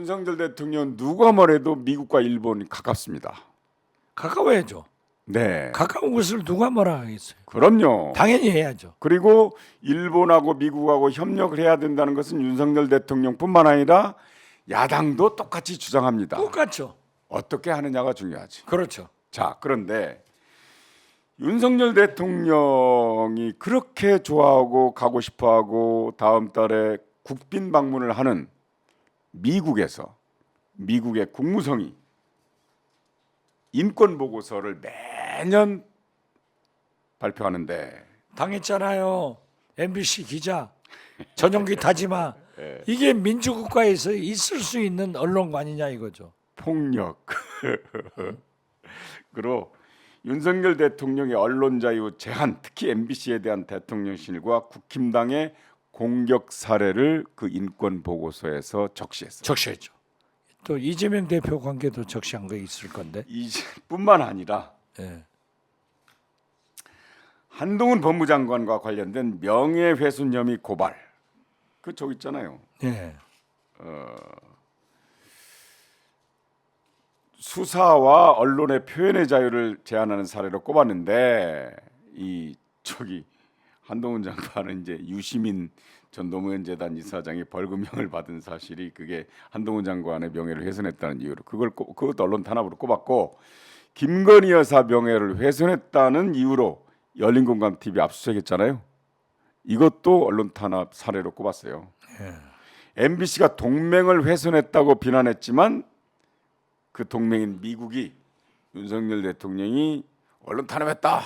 윤석열 대통령 누가 뭐래도 미국과 일본이 가깝습니다. 가까워야죠. 네. 가까운 것을 누가 뭐라 하겠어요. 그럼요. 당연히 해야죠. 그리고 일본하고 미국하고 협력을 해야 된다는 것은 윤석열 대통령뿐만 아니라 야당도 똑같이 주장합니다. 똑같죠. 어떻게 하느냐가 중요하지. 그렇죠. 자, 그런데 윤석열 대통령이 그렇게 좋아하고 가고 싶어하고 다음 달에 국빈 방문을 하는 미국에서 미국의 국무성이 인권 보고서를 매년 발표하는데 당했잖아요. MBC 기자 전용기 타지 마. 이게 민주국가에서 있을 수 있는 언론관이냐 이거죠. 폭력 그리고 윤석열 대통령의 언론 자유 제한, 특히 MBC에 대한 대통령실과 국힘당의 공격 사례를 그 인권 보고서에서 적시했어요. 적시했죠. 또 이재명 대표 관계도 적시한 거 있을 건데. 이뿐만 아니라 예. 한동훈 법무장관과 관련된 명예훼손 혐의 고발, 그 저기 있잖아요. 예. 수사와 언론의 표현의 자유를 제한하는 사례로 꼽았는데 이 저기 한동훈 장관은 이제 유시민 전 노무현 재단 이사장이 벌금형을 받은 사실이 그게 한동훈 장관의 명예를 훼손했다는 이유로 그것도 언론 탄압으로 꼽았고, 김건희 여사 명예를 훼손했다는 이유로 열린공감 TV 압수수색했잖아요. 이것도 언론 탄압 사례로 꼽았어요. MBC가 동맹을 훼손했다고 비난했지만 그 동맹인 미국이 윤석열 대통령이 언론 탄압했다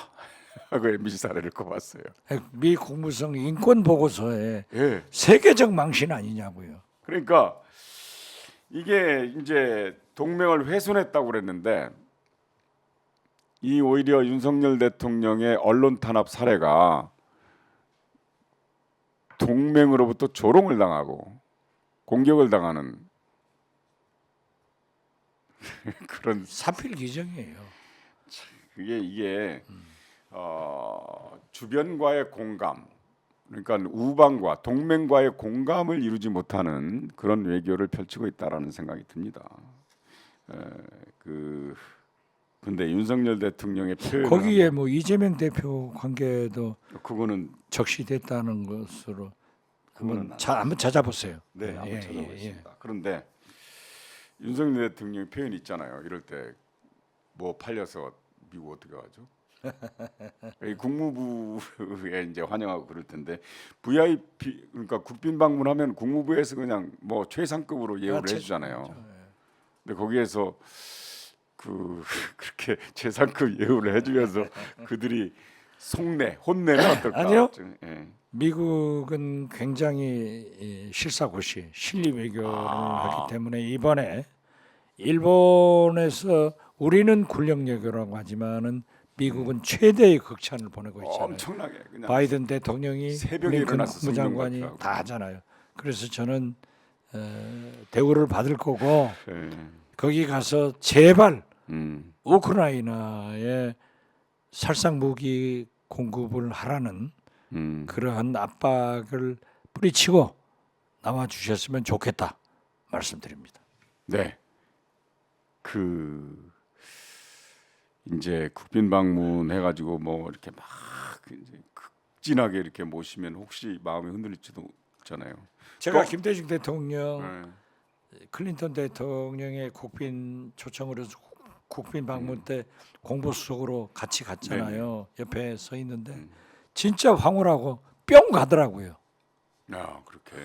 하고 MBC 사례를 꼽았어요. 미 국무성 인권 보고서에 예. 세계적 망신 아니냐고요. 그러니까 이게 이제 동맹을 훼손했다고 그랬는데 이 오히려 윤석열 대통령의 언론 탄압 사례가 동맹으로부터 조롱을 당하고 공격을 당하는 그런 사필 규정이에요. 이게 주변과의 공감, 그러니까 우방과 동맹과의 공감을 이루지 못하는 그런 외교를 펼치고 있다라는 생각이 듭니다. 근데 윤석열 대통령의 표현 거기에 뭐 이재명 대표 관계도 그거는 적시됐다는 것으로 그거는 한번 찾아보세요. 네, 한번 예, 찾아보겠습니다. 그런데 윤석열 대통령 표현 있잖아요. 이럴 때 뭐 팔려서 미국 어떻게 가죠? 이 국무부에 이제 환영하고 그럴 텐데 VIP 그러니까 국빈 방문하면 국무부에서 그냥 뭐 최상급으로 예우를 해주잖아요. 근데 거기에서 그렇게 최상급 예우를 해주면서 그들이 혼내는 어떨까? 아니요. 예. 미국은 굉장히 실사고시, 실리 외교를 하기 때문에 이번에 일본에서 우리는 군력 외교라고 하지만은 미국은 최대의 극찬을 보내고 있잖아요. 엄청나게 그냥 바이든 대통령이 새벽에 블링컨 일어나서 국무장관이 성경 다 하잖아요. 그래서 저는 대우를 받을 거고 예. 거기 가서 제발 음. 우크라이나에 살상 무기 공급을 하라는 그러한 압박을 뿌리치고 나와 주셨으면 좋겠다 말씀드립니다. 네. 이제 국빈 방문 해가지고 뭐 이렇게 막 이제 극진하게 이렇게 모시면 혹시 마음이 흔들릴지도 있잖아요. 제가 또- 김대중 대통령, 네. 클린턴 대통령의 국빈 초청으로 국빈 방문 때 공보수석으로 같이 갔잖아요. 옆에 서 있는데 진짜 황홀하고 뿅 가더라고요. 야, 그렇게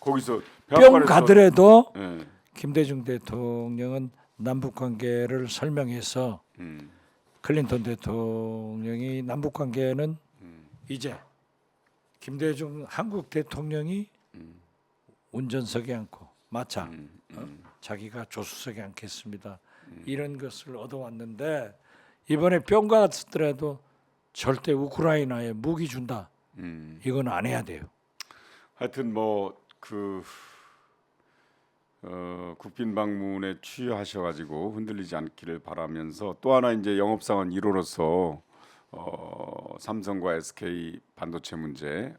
거기서 뿅 가더라도 네. 김대중 대통령은 남북 관계를 설명해서 클린턴 대통령이 남북 관계는 이제 김대중 한국 대통령이 운전석에 앉고 마차 자기가 조수석에 앉겠습니다. 이런 것을 얻어왔는데 이번에 뿅 갔더라도 절대 우크라이나에 무기 준다. 이건 안 해야 돼요. 하여튼 국빈 방문에 취하셔가지고 흔들리지 않기를 바라면서 또 하나 이제 영업사원 1호로서 삼성과 SK 반도체 문제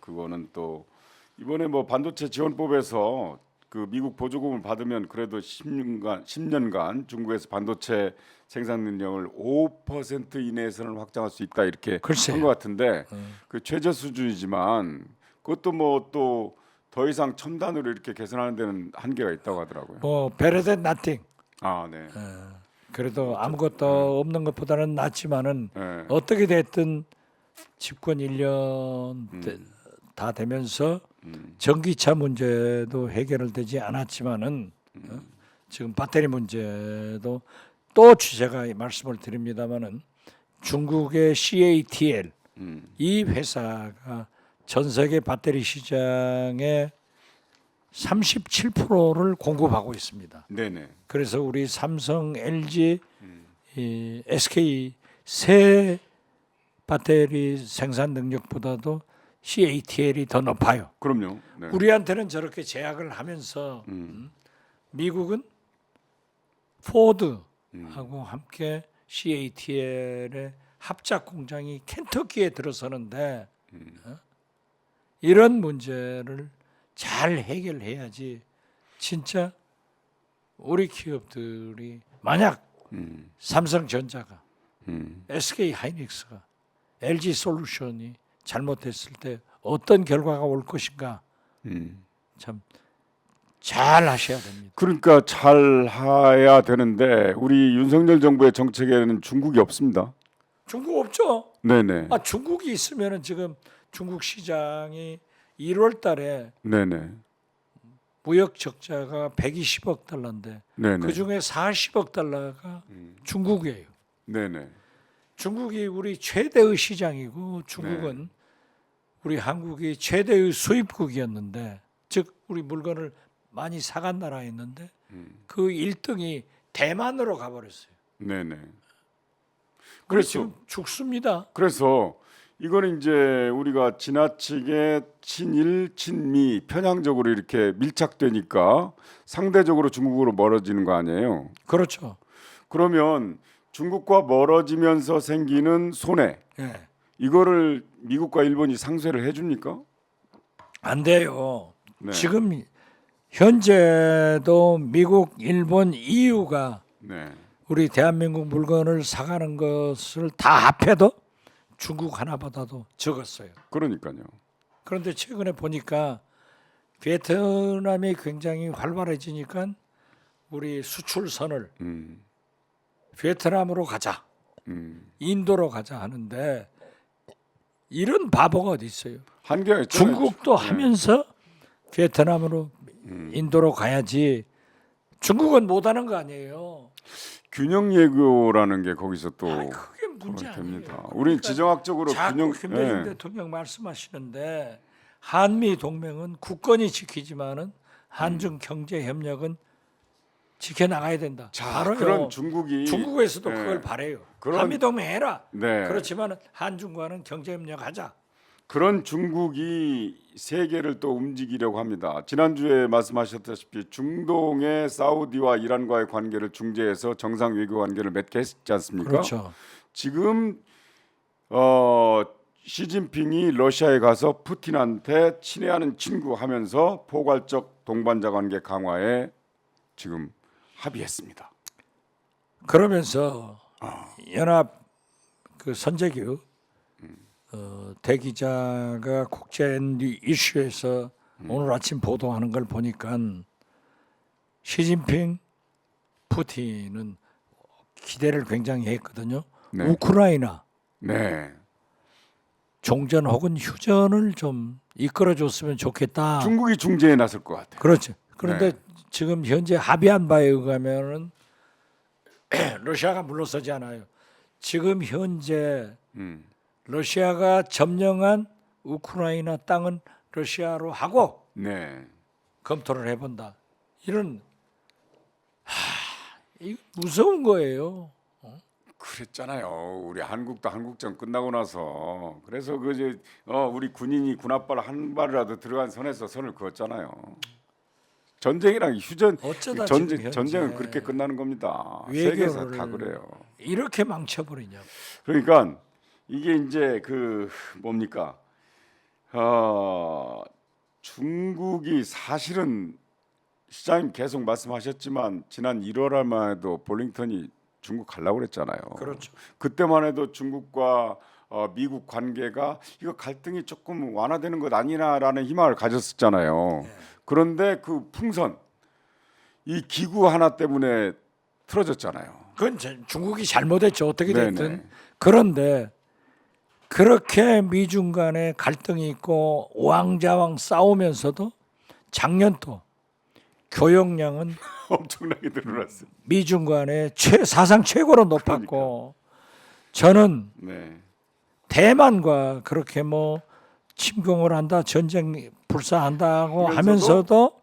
그거는 또 이번에 뭐 반도체 지원법에서 그 미국 보조금을 받으면 그래도 10년간 중국에서 반도체 생산 능력을 5% 이내에서는 확장할 수 있다 이렇게 글쎄요. 한 것 같은데 그 최저 수준이지만 그것도 뭐 또 더 이상 첨단으로 이렇게 개선하는 데는 한계가 있다고 하더라고요. 뭐 better than nothing. 아, 네. 그래도 아무것도 없는 것보다는 낫지만은 네. 어떻게 됐든 집권 1년 다 되면서 전기차 문제도 해결되지 않았지만은 지금 배터리 문제도 또 제가 말씀을 드립니다마는 중국의 CATL 이 회사가 전 세계 배터리 시장의 37%를 공급하고 있습니다. 네네. 그래서 우리 삼성, LG, 이 SK 세 배터리 생산 능력보다도 CATL이 더 높아요. 그럼요. 네. 우리한테는 저렇게 제약을 하면서 미국은 포드하고 함께 CATL의 합작 공장이 켄터키에 들어서는데 이런 문제를 잘 해결해야지 진짜 우리 기업들이 만약 삼성전자가 SK 하이닉스가 LG 솔루션이 잘못했을 때 어떤 결과가 올 것인가 참 잘 하셔야 됩니다. 그러니까 잘 해야 되는데 우리 윤석열 정부의 정책에는 중국이 없습니다. 중국 없죠? 네네. 아 중국이 있으면은 지금 중국 시장이 1월 달에 네네. 무역 적자가 120억 달러인데 네네. 그 중에 40억 달러가 중국이에요. 네네. 중국이 우리 최대의 시장이고 중국은 우리 한국이 최대의 수입국이었는데 즉 우리 물건을 많이 사간 나라였는데 그 1등이 대만으로 가버렸어요. 네네. 그래서 그래서 지금 죽습니다. 그래서 이거는 이제 우리가 지나치게 친일, 친미, 편향적으로 이렇게 밀착되니까 상대적으로 중국으로 멀어지는 거 아니에요. 그렇죠. 그러면 중국과 멀어지면서 생기는 손해 예. 이거를 미국과 일본이 상쇄를 해줍니까? 안 돼요. 네. 지금 현재도 미국, 일본, EU가 네. 우리 대한민국 물건을 사가는 것을 다 합해도 중국 하나보다도 적었어요. 그러니까요. 그런데 최근에 보니까 베트남이 굉장히 활발해지니까 우리 수출선을 베트남으로 가자, 인도로 가자 하는데 이런 바보가 어디 있어요? 한계가 있잖아요. 중국도 하면서 베트남으로 인도로 가야지. 중국은 못하는 거 아니에요. 균형 예교라는 게 거기서 또 그게 문제 됩니다. 아니에요. 우리 지정학적으로 자꾸 균형 김대중 대통령 말씀하시는데 한미 동맹은 국권이 지키지만은 한중 경제 협력은 지켜 나가야 된다. 자, 바로요. 그런 중국이 중국에서도 네. 그걸 바래요. 그런- 한미 동맹 해라. 네. 그렇지만 한중과는 경제 협력하자. 그런 중국이 세계를 또 움직이려고 합니다. 지난주에 말씀하셨다시피 중동의 사우디와 이란과의 관계를 중재해서 정상 외교 관계를 맺게 했지 않습니까? 그렇죠. 지금 시진핑이 러시아에 가서 푸틴한테 친애하는 친구 하면서 포괄적 동반자 관계 강화에 지금 합의했습니다. 그러면서 연합 그 선재규 대기자가 국제 이슈에서 오늘 아침 보도하는 걸 보니까 시진핑, 푸틴은 기대를 굉장히 했거든요. 네. 우크라이나 네. 종전 혹은 휴전을 좀 이끌어줬으면 좋겠다. 중국이 중재에 나설 것 같아요. 그렇죠. 그런데 네. 지금 현재 합의한 바에 의하면은 러시아가 물러서지 않아요. 지금 현재 러시아가 점령한 우크라이나 땅은 러시아로 하고 네. 검토를 해본다. 이런 이거 무서운 거예요. 그랬잖아요. 우리 한국도 한국전 끝나고 나서 그래서 그저 우리 군인이 군합발 한 발이라도 들어간 선에서 선을 그었잖아요. 전쟁이랑 휴전 어쩌다 지금 현재 전쟁은 그렇게 끝나는 겁니다. 외교를 세계에서 다 그래요. 이렇게 망쳐버리냐고. 그러니까 이게 이제 그 뭡니까? 중국이 사실은 시장님 계속 말씀하셨지만 지난 1월만 해도 볼링턴이 중국 가려고 그랬잖아요. 그렇죠. 그때만 해도 중국과 미국 관계가 이거 갈등이 조금 완화되는 것 아니냐라는 희망을 가졌었잖아요. 그런데 그 풍선 이 기구 하나 때문에 틀어졌잖아요. 그건 중국이 잘못했죠. 어떻게 됐든. 네네. 그런데 그렇게 미중 간에 갈등이 있고 왕자왕 싸우면서도 작년도 교역량은 엄청나게 늘어났어요. 미중 간에 사상 최고로 높았고 저는 네. 대만과 그렇게 뭐 침공을 한다, 전쟁 불사한다고 하면서도 하면서도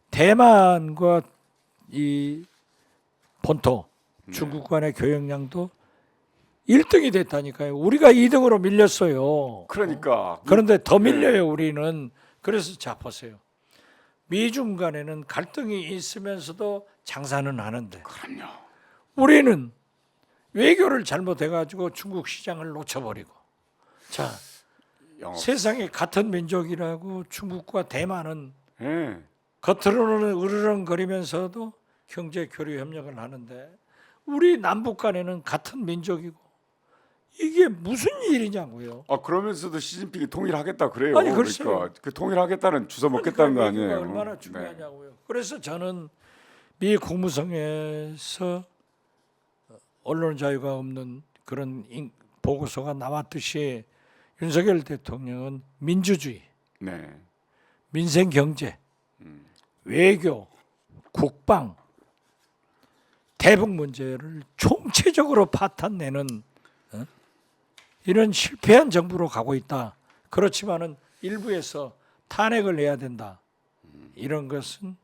대만과 이 본토 중국 간의 교역량도 1등이 됐다니까요. 우리가 2등으로 밀렸어요. 그러니까 그런데 더 밀려요, 우리는. 그래서 자 보세요. 미중 간에는 갈등이 있으면서도 장사는 하는데 그럼요. 우리는 외교를 잘못해 가지고 중국 시장을 놓쳐버리고 자 영업. 세상에 같은 민족이라고 중국과 대만은 예. 겉으로는 으르렁거리면서도 경제 교류 협력을 하는데 우리 남북 간에는 같은 민족이고 이게 무슨 일이냐고요. 그러면서도 시진핑이 통일하겠다 그래요. 아니, 글쎄요. 그러니까 그 통일하겠다는 주워 먹겠다는 거 그러니까 아니에요. 외교가 얼마나 중요하냐고요. 그래서 저는 미 국무성에서 언론 자유가 없는 그런 보고서가 나왔듯이 윤석열 대통령은 민주주의, 네. 민생 경제, 외교, 국방, 대북 문제를 총체적으로 파탄내는 이런 실패한 정부로 가고 있다. 그렇지만은 일부에서 탄핵을 해야 된다. 이런 것은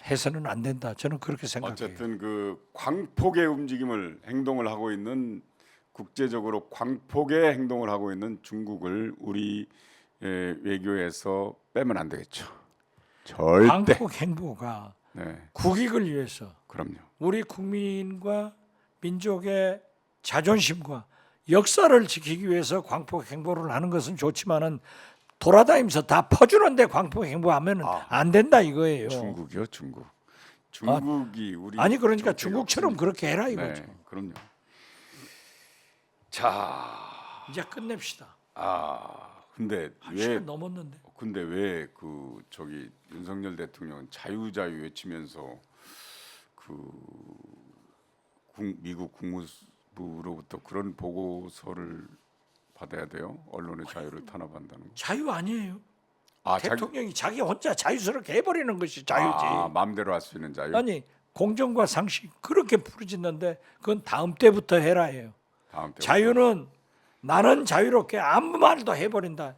해서는 안 된다. 저는 그렇게 생각해요. 어쨌든 그 광폭의 움직임을 행동을 하고 있는 국제적으로 광폭의 행동을 하고 있는 중국을 우리 외교에서 빼면 안 되겠죠. 절대. 광폭 행보가 네. 국익을 위해서 그럼요. 우리 국민과 민족의 자존심과 역사를 지키기 위해서 광폭 행보를 하는 것은 좋지만은 돌아다니면서 다 퍼주는데 광폭 행보하면은 안 된다 이거예요. 중국이요, 중국. 중국이 우리 아니 그러니까 정책이 중국처럼 없으니까. 그렇게 해라 이거죠. 네, 그럼요. 자, 이제 끝냅시다. 근데 한 왜 시간 넘었는데. 근데 왜 그 저기 윤석열 대통령은 자유자유 외치면서 그 미국 국무부로부터 그런 보고서를 받아야 돼요? 언론의 자유를 탄압한다는 거. 자유 아니에요. 자기 대통령이 자기 혼자 자유스럽게 해버리는 것이 자유지. 마음대로 할 수 있는 자유. 아니 공정과 상식 그렇게 부르짖는데 그건 다음 때부터 해라 해요. 다음 때 자유는 나는 자유롭게 아무 말도 해버린다.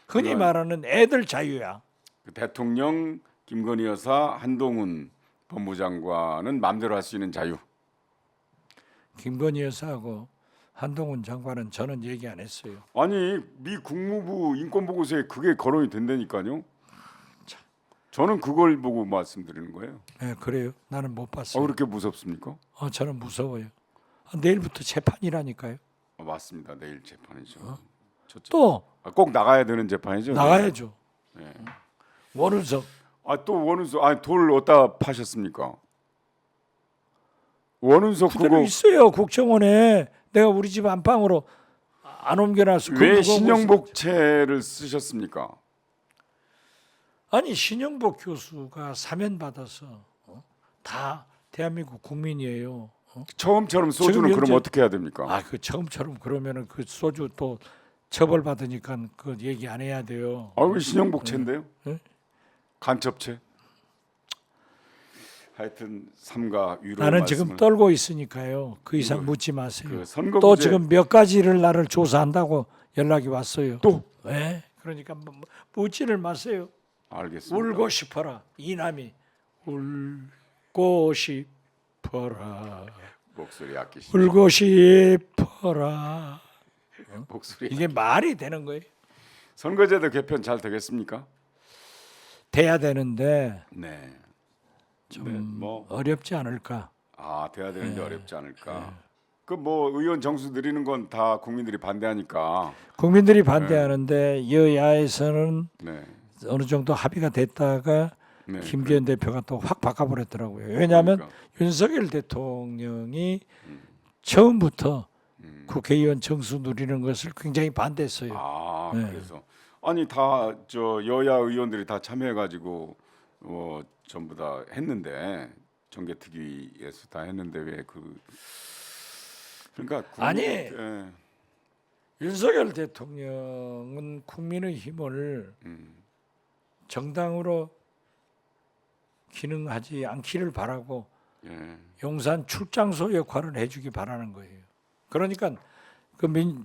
흔히 그건- 말하는 애들 자유야. 그 대통령 김건희 여사 한동훈 법무장관은 마음대로 할 수 있는 자유. 김건희 여사하고 한동훈 장관은 저는 얘기 안 했어요. 아니 미 국무부 인권보고서에 그게 거론이 된다니까요. 저는 그걸 보고 말씀드리는 거예요. 네, 그래요. 나는 못 봤어요. 그렇게 무섭습니까? 저는 무서워요. 내일부터 재판이라니까요. 맞습니다. 내일 재판이죠. 또 꼭 나가야 되는 재판이죠. 나가야죠. 네. 원우석 또 원운석 돌 어디다 파셨습니까? 원운석 그대로 그거 있어요. 국정원에 내가 우리 집 안방으로 안 옮겨놨어. 왜 신영복채를 쓰셨습니까? 아니 신영복 교수가 사면 받아서 다 대한민국 국민이에요. 처음처럼 지금 소주는 현재- 그럼 어떻게 해야 됩니까? 그 처음처럼 그러면은 그 소주 또 처벌 받으니까 그 얘기 안 해야 돼요. 왜 신영복채인데요? 네? 간첩채. 하여튼 삼가 위로 나는 지금 떨고 있으니까요. 그 이상 이거- 묻지 마세요. 그 선거구제 또 지금 몇 가지를 나를 조사한다고 연락이 왔어요. 또 왜? 그러니까 묻지를 마세요. 알겠습니다. 울고 싶어라. 이남이 울고 싶어라. 목소리 아끼시죠. 울고 싶어라. 목소리. 이게 말이 되는 거예요. 선거제도 개편 잘 되겠습니까? 돼야 되는데 네. 좀 뭐 어렵지 않을까. 돼야 되는데 어렵지 않을까. 그 뭐 의원 정수 늘리는 건 다 국민들이 반대하니까. 국민들이 반대하는데 여야에서는 네. 어느 정도 합의가 됐다가 네, 김기현 대표가 또 확 바꿔버렸더라고요. 왜냐하면 그러니까. 윤석열 대통령이 처음부터 국회의원 정수 누리는 것을 굉장히 반대했어요. 아, 네. 그래서 아니 다 저 여야 의원들이 다 참여해가지고 전부 다 했는데 정개특위에서 다 했는데 왜 그러니까 아니. 예, 윤석열 대통령은 국민의힘을 정당으로 기능하지 않기를 바라고 예. 용산 출장소 역할을 해주기 바라는 거예요. 그러니까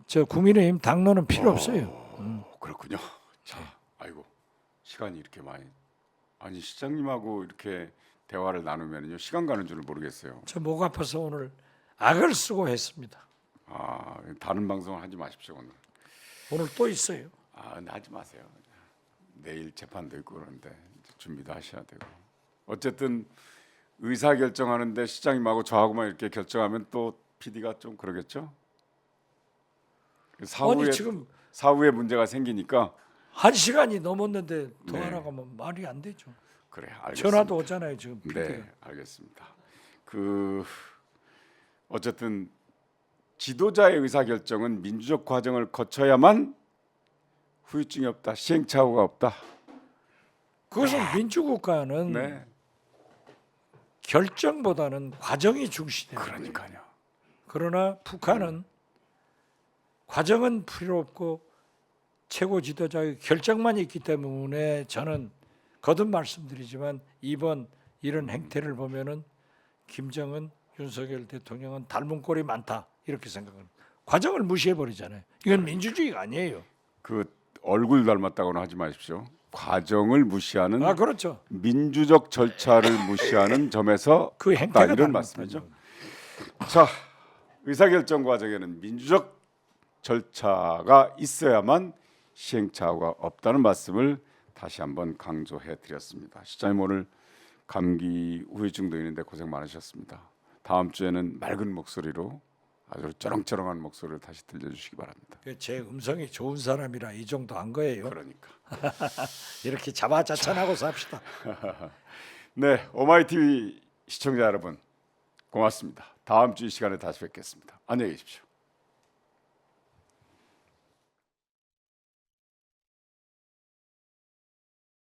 저 국민의힘 당론은 필요 없어요. 그렇군요. 자, 아이고 시간이 이렇게 많이 아니 시장님하고 이렇게 대화를 나누면요 시간 가는 줄을 모르겠어요. 저 목 아파서 오늘 악을 쓰고 했습니다. 아 다른 방송을 하지 마십시오 오늘. 오늘 또 있어요. 아 근데 하지 마세요. 내일 재판도 있고 그런데 이제 준비도 하셔야 되고 어쨌든 의사 결정하는데 시장님하고 저하고만 이렇게 결정하면 또 PD가 좀 그러겠죠. 아니 지금 사후에 문제가 생기니까 1시간이 넘었는데 더 네. 하라고 하면 말이 안 되죠. 그래 알겠습니다. 전화도 오잖아요 지금 PD가. 네, 알겠습니다. 어쨌든 지도자의 의사 결정은 민주적 과정을 거쳐야만 후유증이 없다, 시행착오가 없다. 그것은 민주국가는 네, 결정보다는 과정이 중시돼요. 그러니까요. 그러나 북한은 과정은 필요 없고 최고 지도자의 결정만 있기 때문에 저는 거듭 말씀드리지만 이번 이런 행태를 보면은 김정은, 윤석열 대통령은 닮은 꼴이 많다 이렇게 생각합니다. 과정을 무시해 버리잖아요. 이건 민주주의가 아니에요. 그 얼굴 닮았다고는 하지 마십시오. 과정을 무시하는 아 그렇죠. 민주적 절차를 무시하는 점에서 그 없다, 행태가 이런 닮았다죠. 말씀이죠. 자, 의사결정 과정에는 민주적 절차가 있어야만 시행착오가 없다는 말씀을 다시 한번 강조해 드렸습니다. 시장님 오늘 감기 후유증도 있는데 고생 많으셨습니다. 다음 주에는 맑은 목소리로 아주 쩌렁쩌렁한 목소리를 다시 들려주시기 바랍니다. 제 음성이 좋은 사람이라 이 정도 한 거예요. 그러니까. 이렇게 자화자찬하고 삽시다. 네, 오마이TV 시청자 여러분 고맙습니다. 다음 주 이 시간에 다시 뵙겠습니다. 안녕히 계십시오.